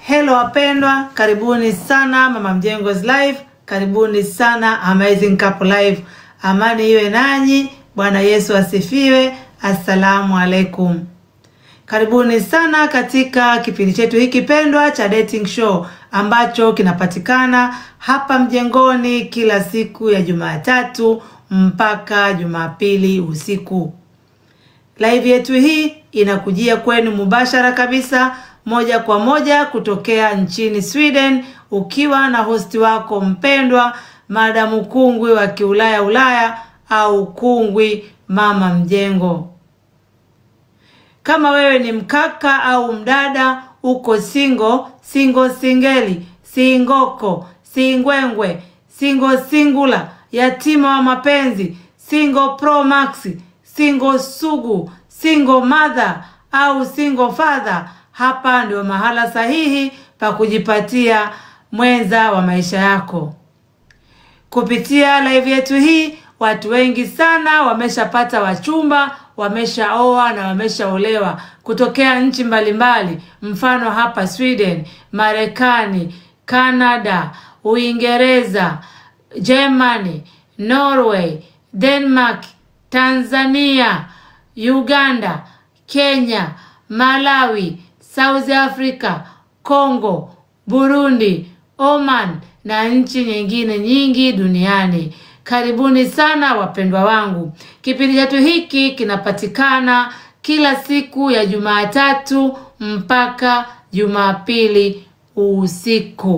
Hello wapendwa, karibuni sana Mama Mjengo's Live, karibuni sana Amazing Couple Live. Amani iwe nanyi, Bwana Yesu asifiwe. Assalamu alaikum. Karibuni sana katika kipindi chetu hiki pendwa cha dating show ambacho kinapatikana hapa Mjengoni kila siku ya Jumatatu mpaka Jumapili usiku. Live yetu hii inakujia kwenu mubashara kabisa, moja kwa moja kutokea nchini Sweden, ukiwa na hosti wako mpendwa Madam Kungwi wa Kiulaya au Kungwi Mama Mjengo. Kama wewe ni mkaka au mdada, uko singeli, singoko, singwengwe, singula, yatima wa mapenzi, single pro max, single sugu, single mother au single father, hapa ndio mahala sahihi pa kujipatia mwenza wa maisha yako. Kupitia live yetu hii, watu wengi sana wameshapata wachumba, wameshaoa na wameshaolewa kutokea nchi mbalimbali, mfano hapa Sweden, Marekani, Canada, Uingereza, Germany, Norway, Denmark, Tanzania, Uganda, Kenya, Malawi, South Africa, Congo, Burundi, Oman na nchi nyingine nyingi duniani. Karibuni sana wapendwa wangu. Kipindi chetu hiki kinapatikana kila siku ya Jumatatu mpaka Jumapili usiku.